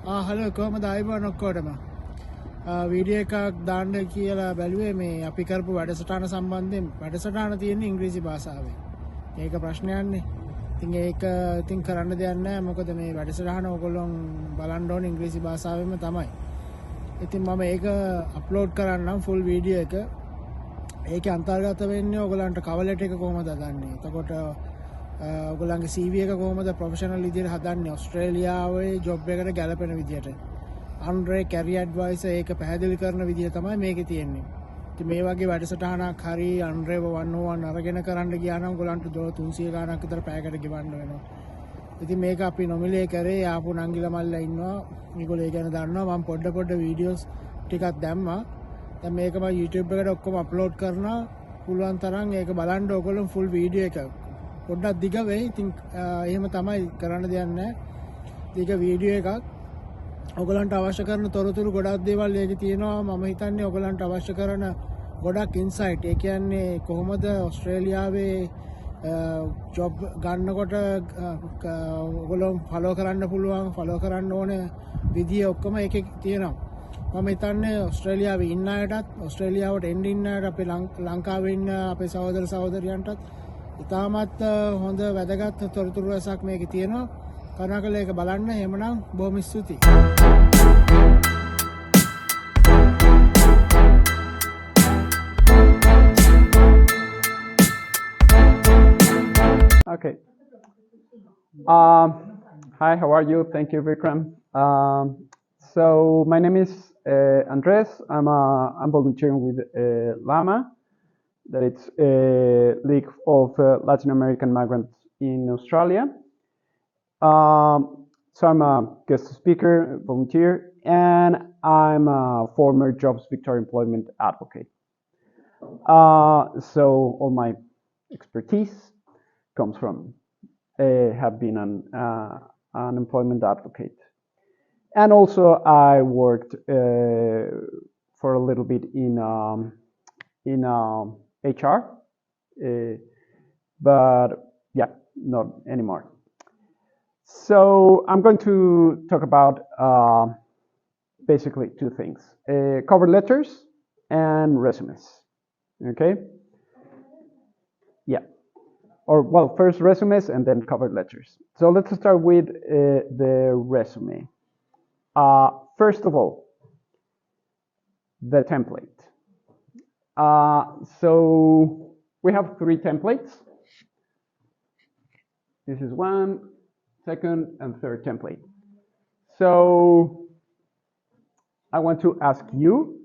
Hello කොහමද ආයිබෝන් ඔක්කොටම video එකක් දාන්න කියලා බැලුවේ මේ අපි කරපු වැඩසටහන සම්බන්ධයෙන් වැඩසටහන තියෙන්නේ ඉංග්‍රීසි භාෂාවෙන්. ඒක ප්‍රශ්නයක්නේ. ඉතින් කරන්න දෙයක් නැහැ. මොකද මේ වැඩසටහන ඔයගොල්ලෝ බලන්න ඕනේ ඉංග්‍රීසි භාෂාවෙන්ම තමයි. ඉතින් මම ඒක අප්ලෝඩ් කරන්නම් ෆුල් වීඩියෝ එක. ඒකේ අන්තර්ගත වෙන්නේ ඔයගොල්ලන්ට කවර් ලෙටර් එක කොහොමද හදන්නේ. එතකොට ඔයගොල්ලන්ගේ CV එක කොහොමද ප්‍රොෆෙෂනල් විදිහට හදන්නේ ඕස්ට්‍රේලියාවේ ජොබ් එකට ගැලපෙන විදිහට. අන්ඩ්‍රේ කැරියර් ඇඩ්වයිසර් ඒක පැහැදිලි කරන විදිහ තමයි මේකේ තියෙන්නේ. ඉතින් මේ වගේ වැඩසටහනක් හරි අන්ඩ්‍රේව 101 අරගෙන කරන්න ගියා නම් ඔයගොල්ලන්ට $300 ගාණක් විතර පැයකට ගෙවන්න වෙනවා. ඉතින් මේක අපි නොමිලේ කරේ ආපු නංගිලා මල්ලා ඉන්නවා. මේගොල්ලෝ ඒ ගැන දන්නවා. මම පොඩ වීඩියෝස් ටිකක් දැම්මා. දැන් මේක මම YouTube එකට ඔක්කොම අප්ලෝඩ් කරනවා. පුළුවන් තරම් ඒක බලන්න ඔයගොල්ලෝ ෆුල් වීඩියෝ එක. පොඩ්ඩක් දිග වෙයි. ඉතින් එහෙම තමයි කරන්න දෙයක් නැහැ. දිග වීඩියෝ එකක්. ඔයගලන්ට අවශ්‍ය කරන තොරතුරු ගොඩක් දේවල් ඒකේ තියෙනවා. මම හිතන්නේ ඔයගලන්ට අවශ්‍ය කරන ගොඩක් ඉන්සයිට්. ඒ කියන්නේ කොහොමද ඕස්ට්‍රේලියාවේ ජොබ් ගන්නකොට ඔයගොල්ලෝ ෆලෝ කරන්න පුළුවන්, ෆලෝ කරන්න ඕන විදිය ඔක්කොම ඒකේ තියෙනවා. මම හිතන්නේ ඕස්ට්‍රේලියාවේ ඉන්න අයටත්, ඕස්ට්‍රේලියාවට එන්න ඉන්න අයට, අපේ ලංකාවේ ඉන්න අපේ සහෝදර සහෝදරියන්ටත් ඉතාමත් හොඳ වැදගත් තොරතුරු රසක් මේකේ තියෙනවා. කරුණාකරලා ඒක බලන්න. එහෙමනම් බොහොම ස්තුතියි. Okay. Hi, how are you? Thank you, Vikram. So my name is Andres. I'm volunteering with LAMA, that it's a League of Latin American Migrants in Australia. So I'm a guest speaker, volunteer, and I'm a former Jobs Victoria employment advocate. So all my expertise comes from have been an employment advocate. And also I worked for a little bit in HR, but yeah, not anymore. So I'm going to talk about basically two things: cover letters and resumes. Okay? Yeah. Or well, first resumes and then cover letters. So let's start with the resume. First of all, the template. So we have 3 templates. This is 1, 2nd, and 3rd template. So I want to ask you,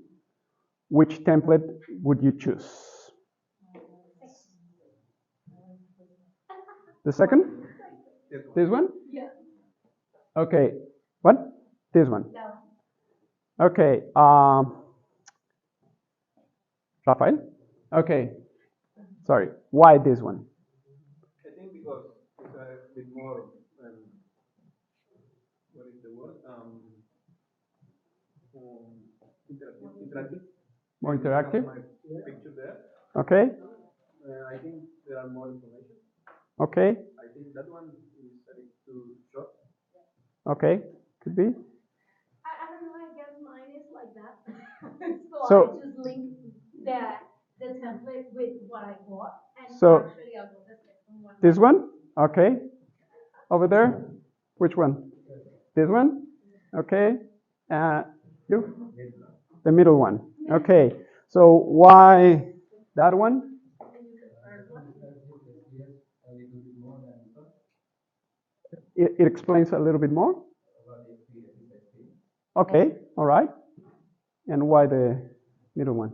which template would you choose? The second? This one? Yeah. Okay. What? This one? No. Okay. Rafael? Okay. Sorry. Why this one? I think because it's a bit more, what is the word? Interactive. More interactive? My picture there. Okay. I think there are more information. Okay. I think that one is a bit too short. Okay. Could be. I don't know, I guess mine is like that. So I just link the template with what I bought, and So, actually I'll go the second one. this one? Okay. Over there? Which one? This one? Okay. You? The middle one. Okay. So why that one? It explains a little bit more? Okay. All right. And why the middle one?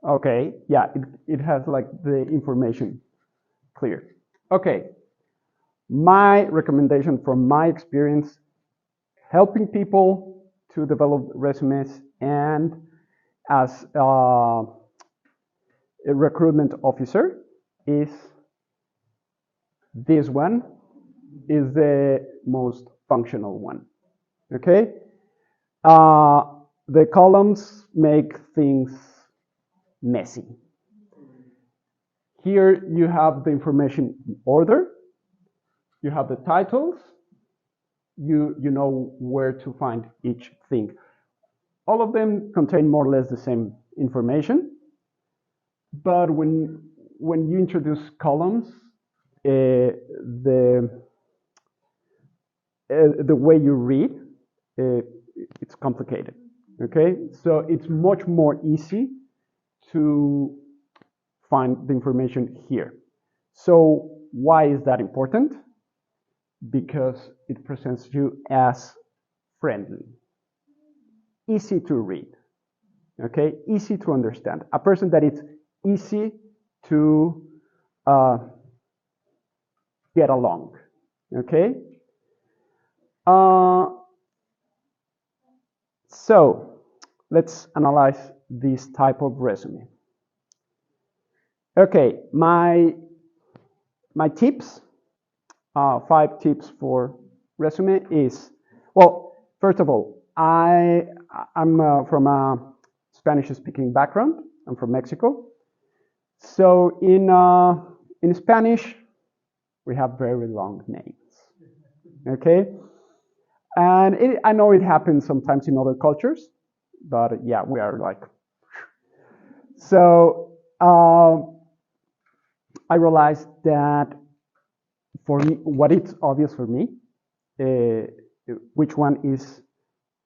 Okay, yeah, it has like the information clear. Okay, my recommendation from my experience helping people to develop resumes and as a recruitment officer is this one is the most functional one. Okay, the columns make things messy. Here you have the information in order. You have the titles. You know where to find each thing. All of them contain more or less the same information, but when you introduce columns, the way you read, it's complicated. Okay, so it's much more easy to find the information here. So why is that important? Because it presents you as friendly, easy to read, okay, easy to understand. A person that it's easy to get along, okay? So let's analyze this type of resume. Okay, my tips, 5 tips for resume is, well, first of all, I'm from a Spanish-speaking background. I'm from Mexico. So in Spanish, we have very long names, okay? And I know it happens sometimes in other cultures, but yeah, we are like, so I realized that for me, what it's obvious for me, which one is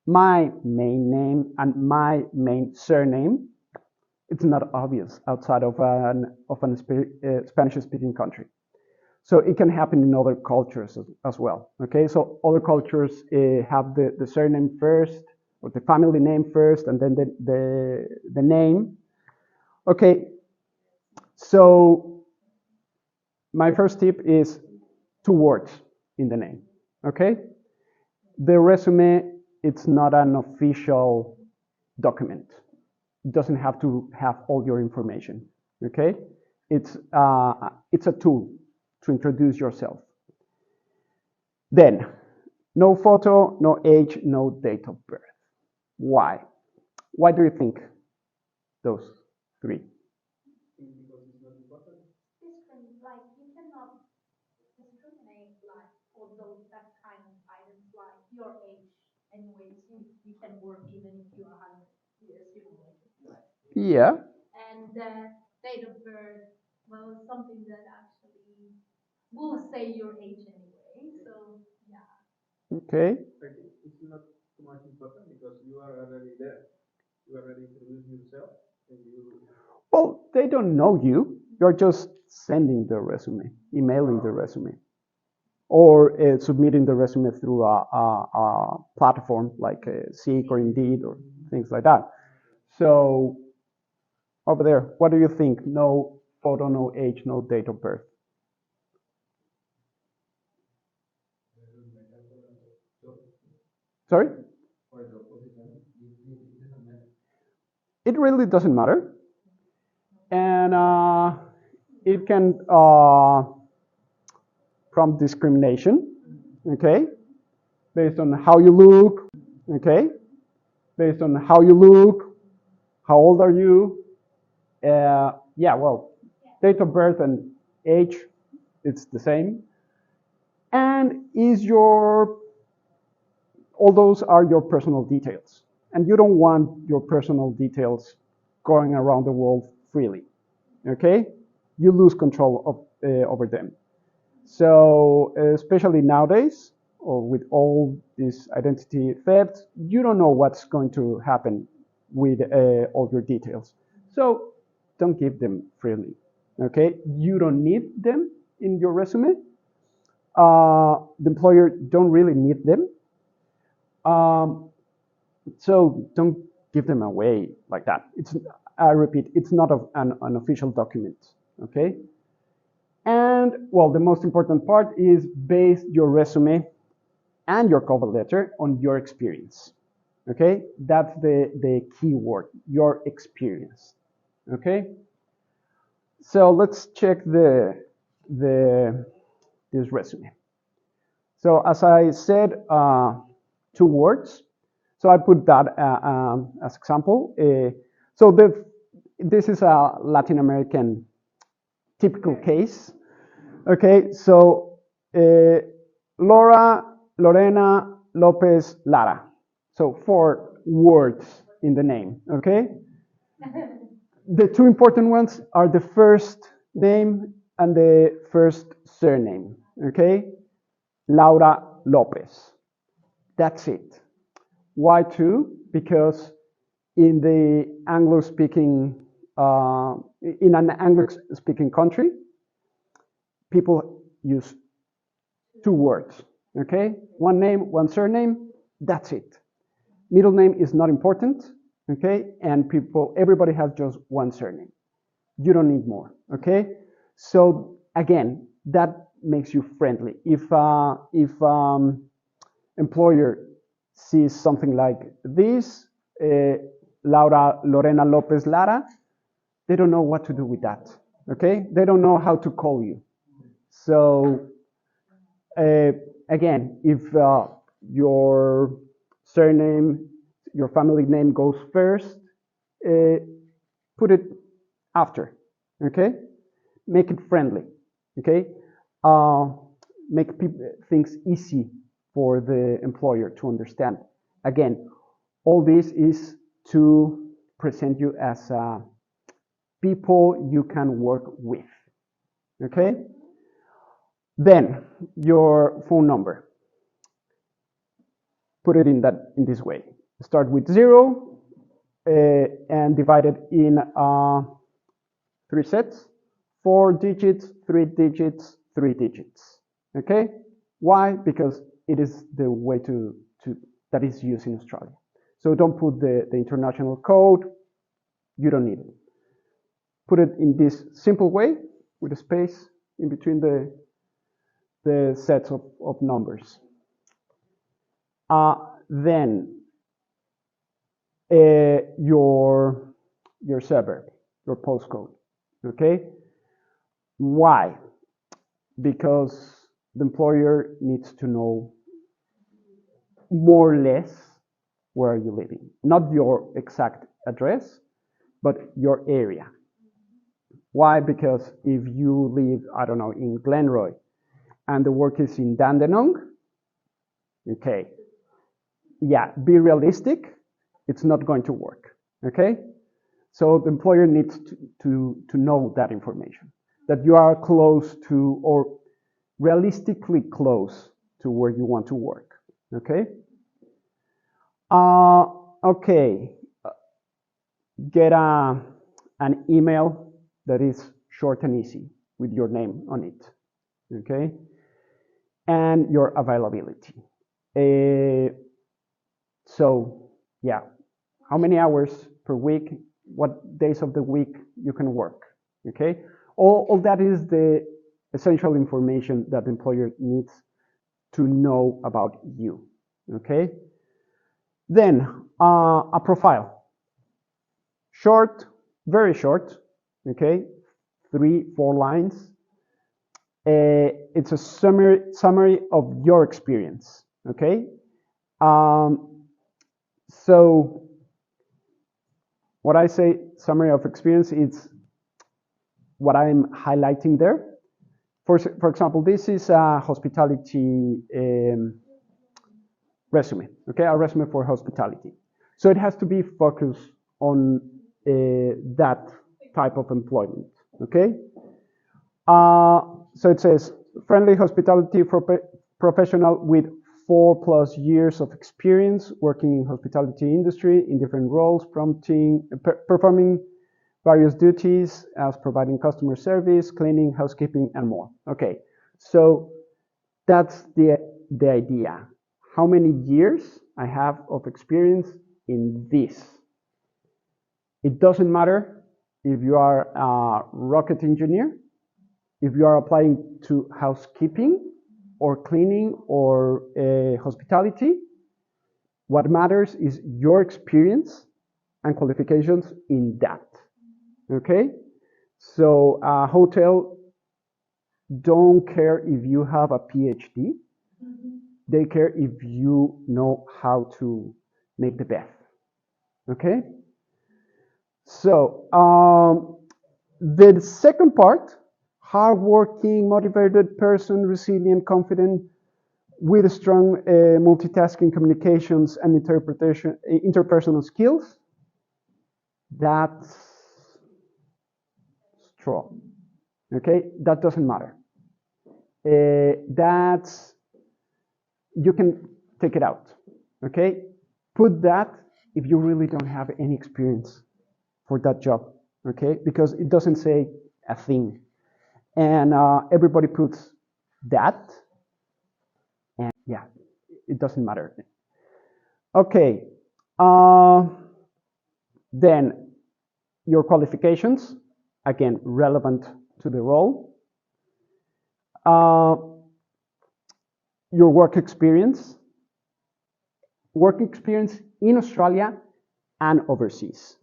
my main name and my main surname, it's not obvious outside of a Spanish-speaking country. So it can happen in other cultures as well. Okay, so other cultures have the surname first, or the family name first, and then the name. Okay, so my first tip is 2 words in the name. Okay, the resume, it's not an official document. It doesn't have to have all your information. Okay, it's a tool to introduce yourself. Then, no photo, no age, no date of birth. Why? Why do you think those 3? Like you cannot discriminate like for those that kind of items like your age. Anyways, you can work even if you are 100 years, you know, like. Yeah. And date of birth, well, something that actually will say your age anyway. So yeah. Okay. I think it's not too much important because you are already there. You already introduced yourself and you. Well, they don't know you. You're just sending the resume, emailing the resume, or submitting the resume through a platform like Seek or Indeed or things like that. So over there, what do you think? No photo, no age, no date of birth. Sorry? It really doesn't matter. And it can prompt discrimination, okay? Based on how you look, okay? Based on how you look, how old are you? Yeah, well, date of birth and age, it's the same. And all those are your personal details. And you don't want your personal details going around the world freely, okay? You lose control over them. So especially nowadays, or with all these identity thefts, you don't know what's going to happen with all your details. So don't give them freely, okay? You don't need them in your resume. The employer don't really need them. So don't give them away like that. I repeat, it's not an official document, okay? And well, the most important part is base your resume and your cover letter on your experience, okay? That's the key word, your experience, okay? So let's check this resume. So as I said, 2 words. So I put that as example. So this is a Latin American typical case. Okay, so Laura, Lorena, Lopez, Lara. So 4 words in the name, okay? The 2 important ones are the first name and the first surname, okay? Laura Lopez. That's it. Why 2? Because in the Anglo-speaking, in an Anglo-speaking country, people use 2 words, okay? 1 name, 1 surname, that's it. Middle name is not important, okay? And everybody has just 1 surname. You don't need more, okay? So again, that makes you friendly. If employer sees something like this, Laura Lorena Lopez Lara, they don't know what to do with that, okay? They don't know how to call you. So again, if your surname, your family name goes first, put it after, okay? Make it friendly, okay? Make things easy for the employer to understand. Again, all this is to present you as people you can work with, okay? Then your phone number. Put it in this way. Start with 0 and divide it in 3 sets, 4 digits, 3 digits, 3 digits. Okay? Why? Because it is the way that is used in Australia. So don't put the international code. You don't need it. Put it in this simple way with a space in between the sets of numbers. Then your suburb, your postcode, okay? Why? Because the employer needs to know more or less where you're living. Not your exact address, but your area. Why? Because if you live, I don't know, in Glenroy, and the work is in Dandenong, okay, yeah, be realistic, it's not going to work, okay? So the employer needs to know that information, that you are close to or realistically close to where you want to work, okay? Okay, get an email that is short and easy with your name on it, okay? And your availability. So, yeah, how many hours per week, what days of the week you can work, okay? All that is the essential information that the employer needs to know about you, okay? Then, a profile. Short, very short, okay? 3-4 lines. It's a summary of your experience, okay? So what I say summary of experience is what I'm highlighting there. For example, this is a hospitality resume, okay? A resume for hospitality. So it has to be focused on that type of employment, okay? So it says, friendly hospitality professional with 4+ years of experience working in hospitality industry in different roles, performing various duties as providing customer service, cleaning, housekeeping, and more. Okay, so that's the idea. How many years I have of experience in this? It doesn't matter if you are a rocket engineer, if you are applying to housekeeping or cleaning or hospitality. What matters is your experience and qualifications in that, okay? So a hotel don't care if you have a PhD. They care if you know how to make the bath, okay? So the second part hardworking, motivated person, resilient, confident, with strong multitasking communications and interpersonal skills. That's strong. Okay, that doesn't matter. That's, you can take it out. Okay, put that if you really don't have any experience for that job. Okay, because it doesn't say a thing, and everybody puts that, and yeah, it doesn't matter. Okay, then your qualifications, again, relevant to the role. Your work experience in Australia and overseas,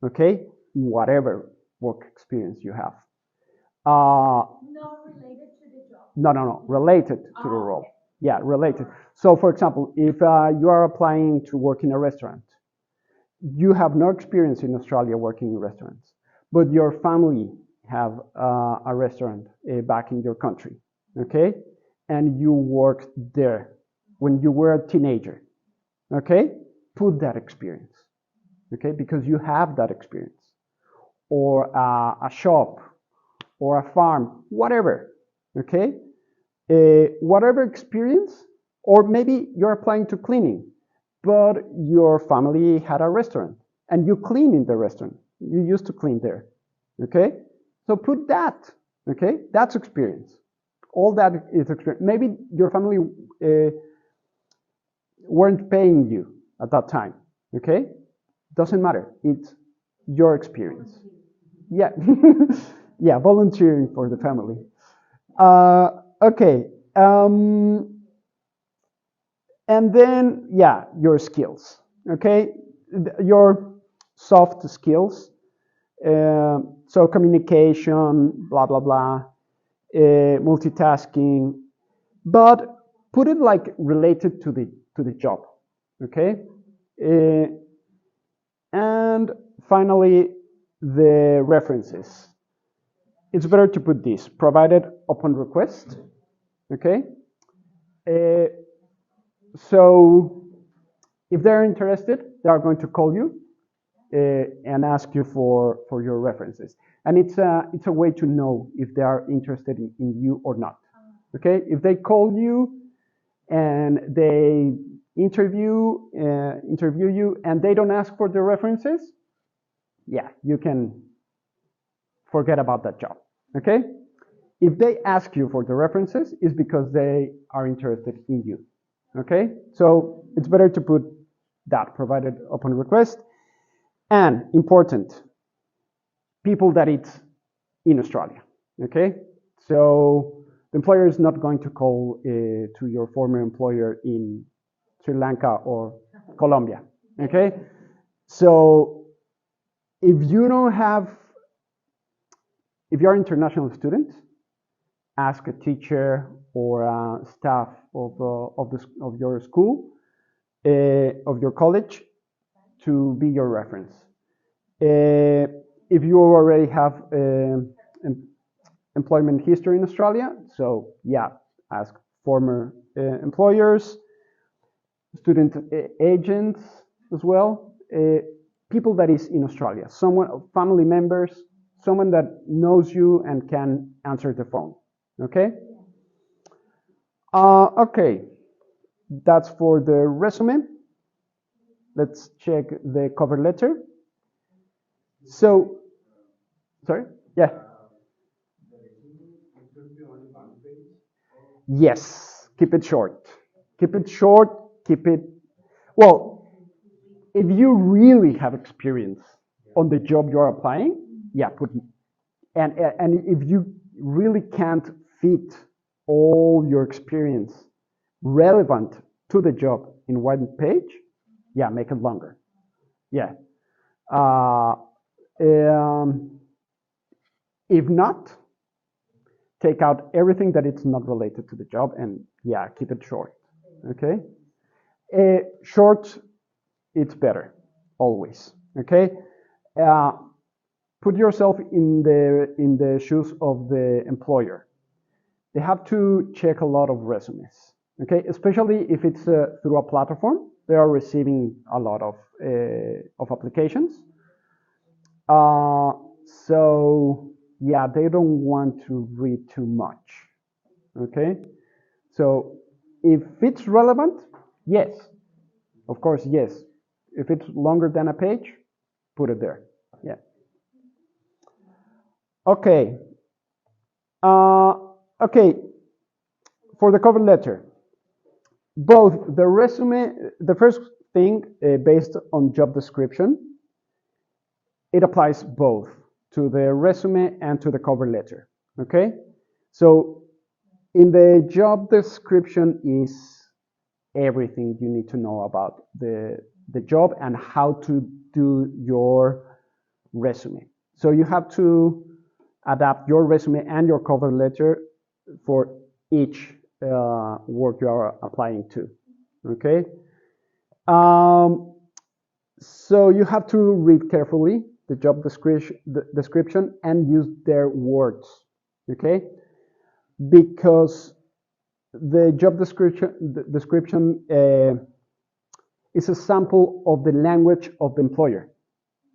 okay? Whatever work experience you have. Not related to the job. No, related to the role. Okay. Yeah, related. So for example, if you are applying to work in a restaurant, you have no experience in Australia working in restaurants, but your family have a restaurant back in your country, okay? And you worked there when you were a teenager, okay? Put that experience, okay? Because you have that experience. Or a shop, or a farm, whatever, okay? Whatever experience, or maybe you're applying to cleaning, but your family had a restaurant and you clean in the restaurant. You used to clean there, okay? So put that, okay? That's experience. All that is experience. Maybe your family weren't paying you at that time, okay? Doesn't matter. It's your experience. Yeah, yeah, volunteering for the family. Okay. And then, yeah, your skills, okay? Your soft skills. So communication, blah, blah, blah, multitasking, but put it like related to the job, okay? And finally, the references. It's better to put this, provided upon request, okay? So if they're interested, they are going to call you and ask you for your references. And it's a way to know if they are interested in you or not, okay? If they call you and they interview you and they don't ask for the references, yeah, you can forget about that job, okay? If they ask you for the references, it's because they are interested in you, okay? So it's better to put that, provided upon request. And important, people that it's in Australia, okay? So the employer is not going to call to your former employer in Sri Lanka or Colombia, okay? So if you don't have, if you're an international student, ask a teacher or a staff of your school, of your college, to be your reference. If you already have employment history in Australia, so yeah, ask former employers, student agents as well, people that is in Australia, someone, family members, someone that knows you and can answer the phone, okay? Okay, that's for the resume. Let's check the cover letter. So, sorry? Yeah. Yes, keep it short. Keep it short, keep it, well, if you really have experience on the job you're applying, yeah, put, and if you really can't fit all your experience relevant to the job in one page, yeah, make it longer. Yeah. If not, take out everything that it's not related to the job and yeah, keep it short, okay? Short, it's better, always, okay? put yourself in the shoes of the employer. They have to check a lot of resumes, okay? Especially if it's through a platform, they are receiving a lot of applications. So yeah, they don't want to read too much, okay? So if it's relevant, yes, of course, yes. If it's longer than a page, put it there, yeah. Okay. Okay, for the cover letter, both the resume, the first thing based on job description, it applies both to the resume and to the cover letter, okay? So in the job description is everything you need to know about the job and how to do your resume. So you have to adapt your resume and your cover letter for each work you are applying to, okay? So you have to read carefully the job description and use their words, okay? Because the job description is a sample of the language of the employer,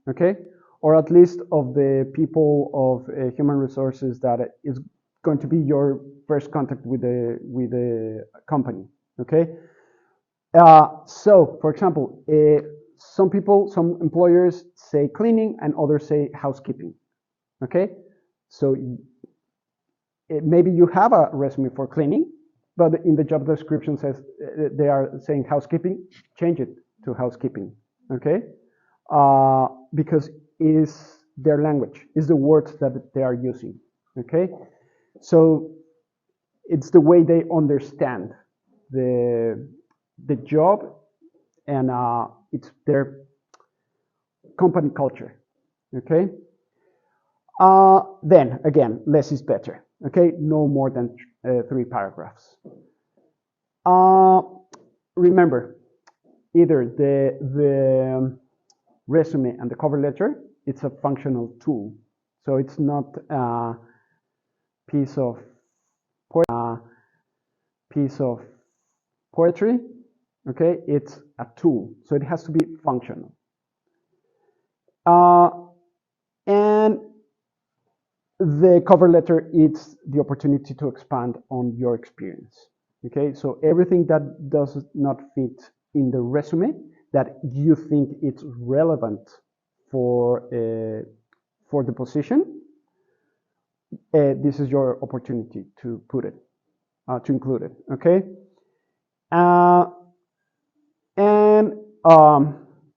okay? Or at least of the people of human resources that is going to be your first contact with the company, okay? So, for example, some employers say cleaning and others say housekeeping, okay? So maybe you have a resume for cleaning, but in the job description says they are saying housekeeping, change it to housekeeping, okay? Because it is their language, is the words that they are using, okay? So it's the way they understand the job, and it's their company culture, okay? Then again, less is better, okay? No more than 3 paragraphs. Remember, either the resume and the cover letter, it's a functional tool. So it's not a piece of poetry, okay? It's a tool, so it has to be functional. And the cover letter is the opportunity to expand on your experience, okay? So everything that does not fit in the resume that you think it's relevant for the position, this is your opportunity to put it, to include it, okay?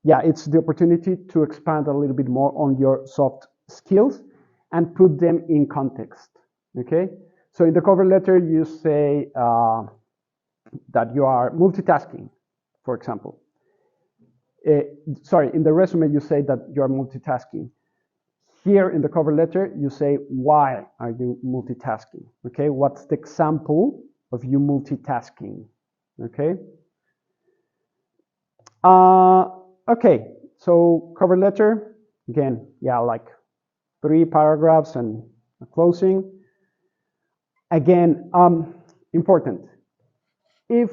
Yeah, it's the opportunity to expand a little bit more on your soft skills and put them in context, okay? So in the cover letter, you say that you are multitasking, for example. Sorry, in the resume, you say that you are multitasking. Here in the cover letter, you say, why are you multitasking? Okay, what's the example of you multitasking? Okay. Okay, so cover letter, again, yeah, like 3 paragraphs and a closing. Again, important. If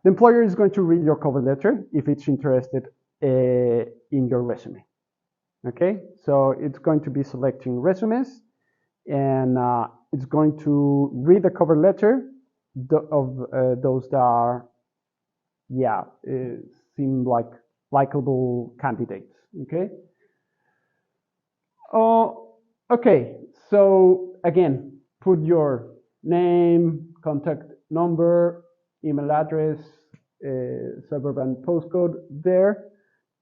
the employer is going to read your cover letter, if it's interested in your resume. Okay, so it's going to be selecting resumes, and it's going to read the cover letter of those that are, yeah, seem like likable candidates. Okay. Okay. So again, put your name, contact number, email address, suburb and postcode there,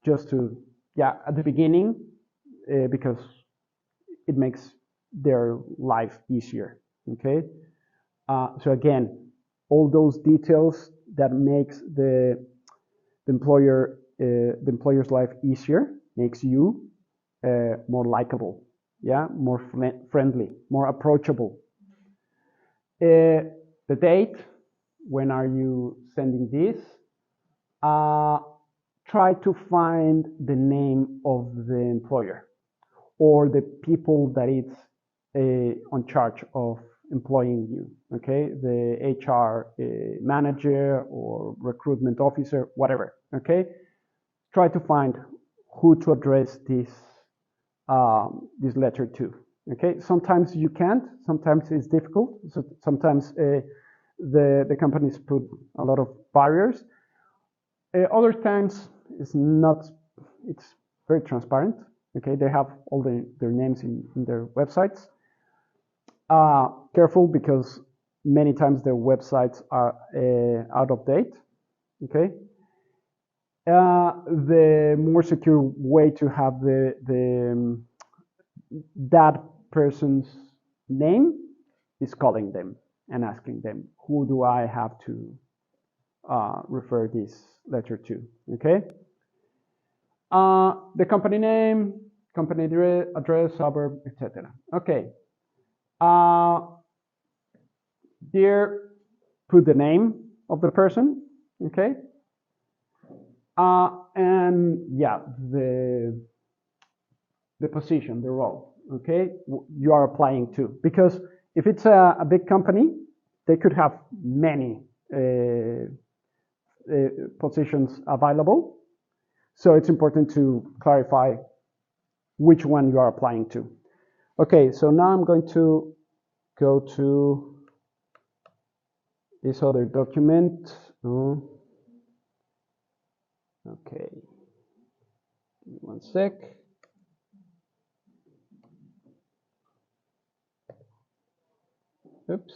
just to, yeah, at the beginning, because it makes their life easier, okay? So again, all those details that makes the employer's life easier, makes you more likable, yeah, more friendly, more approachable. The date, when are you sending this? Try to find the name of the employer. or the people that it's on charge of employing you, okay? The HR manager or recruitment officer, whatever, okay? Try to find who to address this letter to, okay? Sometimes you can't, sometimes it's difficult, so sometimes the companies put a lot of barriers. Other times it's not, it's very transparent, okay? They have all their names in their websites. Careful, because many times their websites are out of date, okay? The more secure way to have that person's name is calling them and asking them, who do I have to refer this letter to, okay? The company name, company address, suburb, etc. Okay. There, put the name of the person, okay? And yeah, the position, the role, okay? You are applying to, because if it's a big company, they could have many positions available. So it's important to clarify which one you are applying to. Okay, so now I'm going to go to this other document. Okay, give me 1 sec. Oops.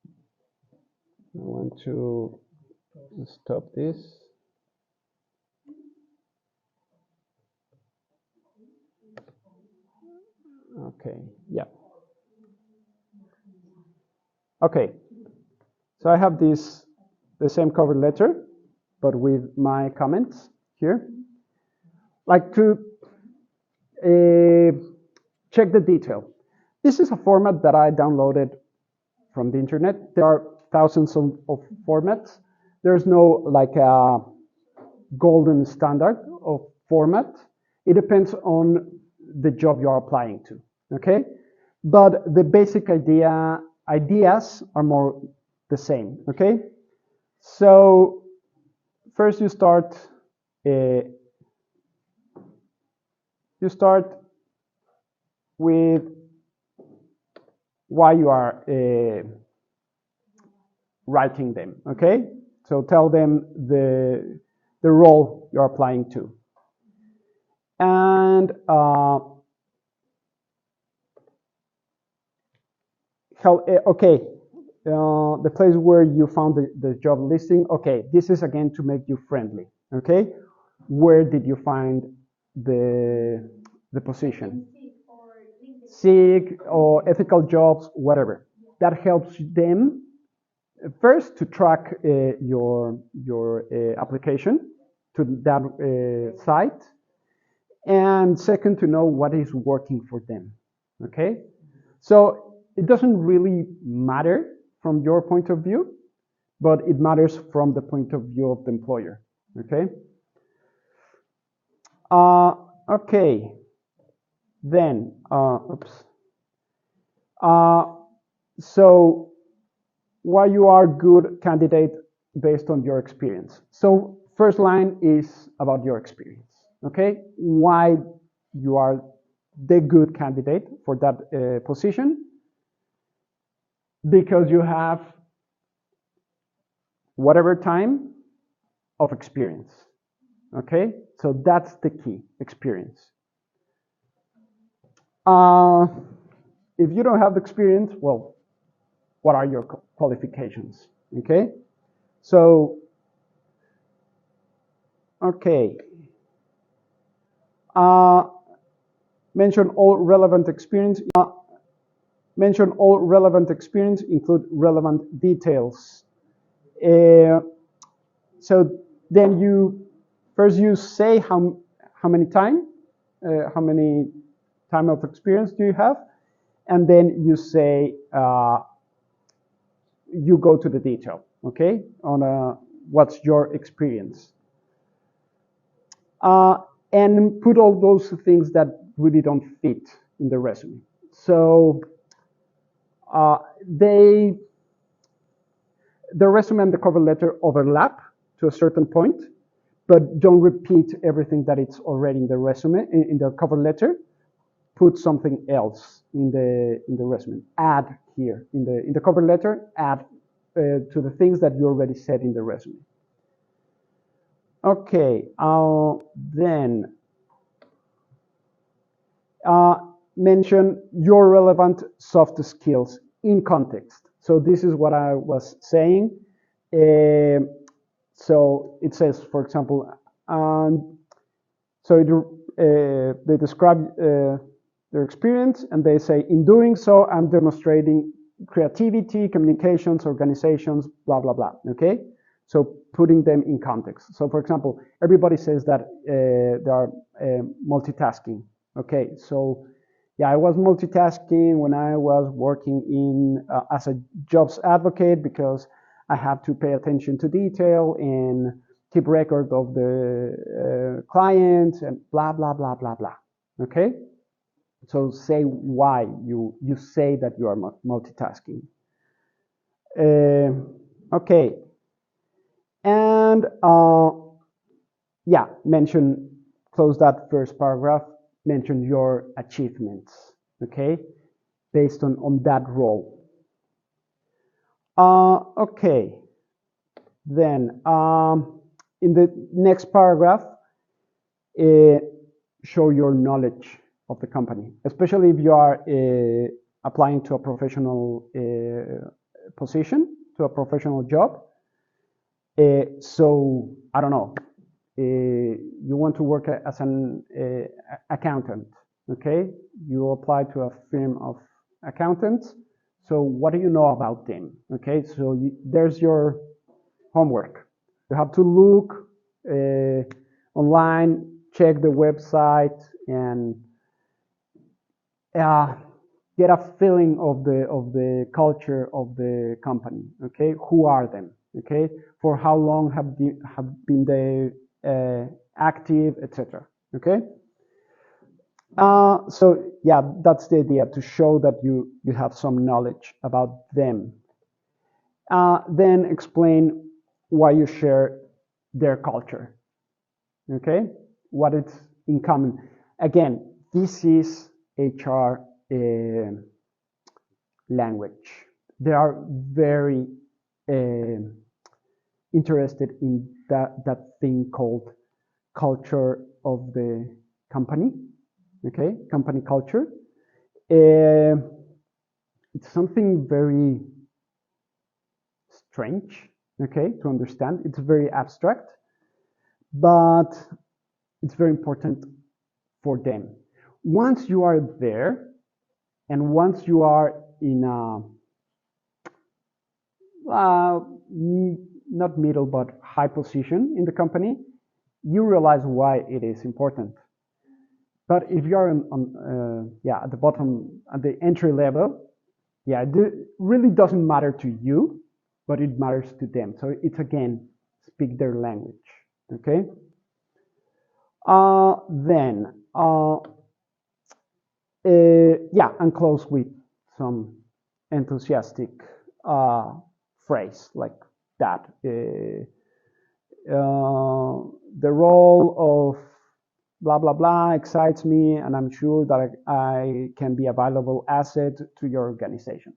I want to stop this. Okay, yeah. Okay, so I have the same cover letter, but with my comments here. Like to check the detail. This is a format that I downloaded from the internet. There are thousands of formats. There's no like a golden standard of format. It depends on the job you're applying to, okay? But the basic ideas are more the same, okay? So first you start with why you are writing them, okay? So tell them the role you're applying to. And okay, the place where you found the job listing, okay, this is again to make you friendly, okay? Where did you find the position? SIG or ethical jobs, whatever. That helps them first to track your application to that site, and second to know what is working for them, okay? So it doesn't really matter from your point of view, but it matters from the point of view of the employer, okay? Okay, then, so why you are good candidate based on your experience. So first line is about your experience, okay? Why you are the good candidate for that position? Because you have whatever time of experience, okay? So that's the key, experience. If you don't have experience, well, what are your qualifications, okay? So, okay. Mention all relevant experience. Mention all relevant experience, include relevant details. So then you say how many time of experience do you have, and then you say you go to the detail, okay, on what's your experience. and put all those things that really don't fit in the resume. So the resume and the cover letter overlap to a certain point, but don't repeat everything that it's already in the resume, in the cover letter. Put something else in the resume. Add here in the cover letter. Add to the things that you already said in the resume. Okay, then mention your relevant soft skills in context. So this is what I was saying. So it says, for example, they describe their experience, and they say, in doing so, I'm demonstrating creativity, communications, organizations, blah, blah, blah, okay? So putting them in context. So for example, everybody says that they are multitasking, okay? So yeah, I was multitasking when I was working in as a jobs advocate, because I have to pay attention to detail and keep record of the clients and blah, blah, blah, blah, blah, okay? So say why you say that you are multitasking. Okay, and yeah, close that first paragraph, mention your achievements, okay, based on that role. Okay, then in the next paragraph, show your knowledge of the company, especially if you are applying to a professional position, to a professional job. So I don't know, you want to work as an accountant, okay? You apply to a firm of accountants. So what do you know about them? Okay, so there's your homework. You have to look online, check the website, and get a feeling of the culture of the company. Okay, who are them? Okay, for how long have been they active, etc. Okay. So yeah, that's the idea, to show that you have some knowledge about them. Then explain why you share their culture. Okay, what it's in common. Again, this is HR language. They are very interested in that thing called culture of the company. Okay, company culture. It's something very strange, okay, to understand. It's very abstract, but it's very important for them. Once you are there, and once you are in a not middle but high position in the company, you realize why it is important. But if you are at the bottom, at the entry level, yeah, it really doesn't matter to you, but it matters to them. So it's, again, speak their language, okay? And close with some enthusiastic phrase like that. The role of blah, blah, blah excites me, and I'm sure that I can be a valuable asset to your organization.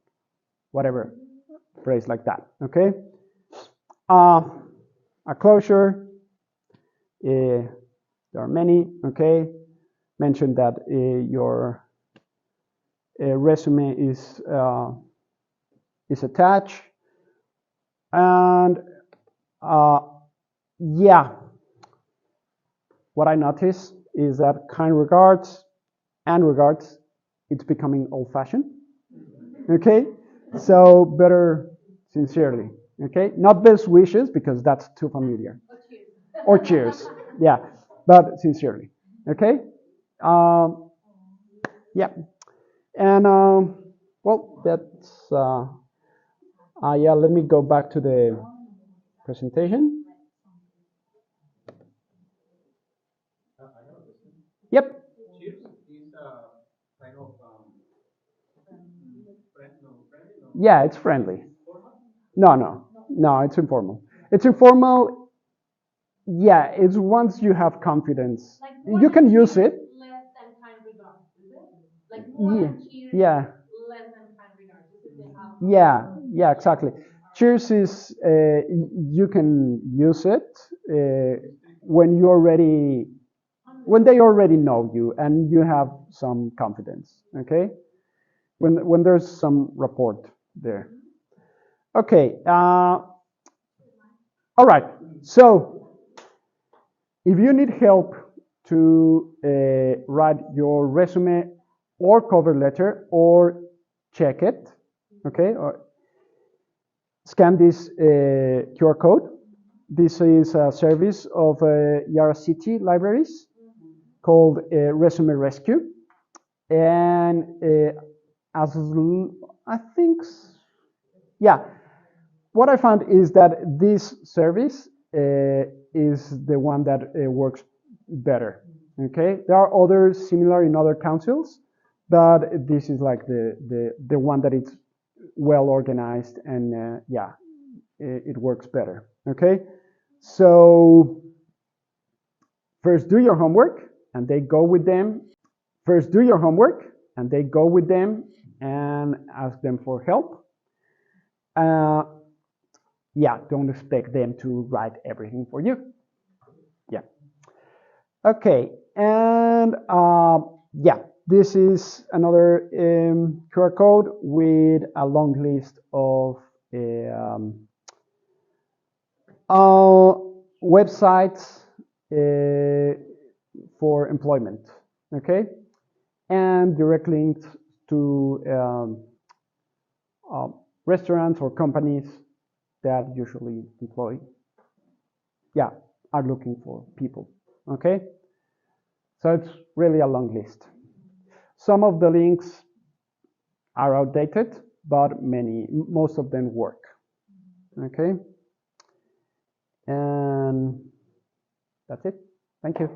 Whatever phrase like that, okay? A closure, there are many, okay? Mention that your resume is attached, and yeah, what I notice is that kind regards and regards, it's becoming old-fashioned, okay? So better sincerely, okay? Not best wishes, because that's too familiar. Or cheers, yeah, but sincerely, okay? Yeah, and well, that's yeah. Let me go back to the presentation. I have a Yep. Cheers is kind of friendly, no? Yeah, it's friendly. Formal? No, it's informal. It's informal. Yeah, it's once you have confidence, Like you can use it. less than kind regards, is it? Like more Yeah, than cheers, yeah, less than kind regards. Is it they have yeah, exactly. Cheers is you can use it when you already when they already know you and you have some confidence. Okay, when there's some rapport there. Okay. All right. So if you need help to write your resume or cover letter or check it, okay, or scan this QR code. This is a service of Yara City Libraries called Resume Rescue. And as I think, yeah, what I found is that this service is the one that works better. Okay, there are others similar in other councils, but this is like the one that is well organized and yeah, it works better. Okay, so first do your homework and they go with them. First do your homework and they go with them and ask them for help. Yeah, don't expect them to write everything for you. Yeah. Okay, and yeah, this is another QR code with a long list of websites for employment. Okay, and direct links to restaurants or companies that usually employ, yeah, are looking for people. Okay, so it's really a long list. Some of the links are outdated, but most of them work. Okay, and that's it. Thank you.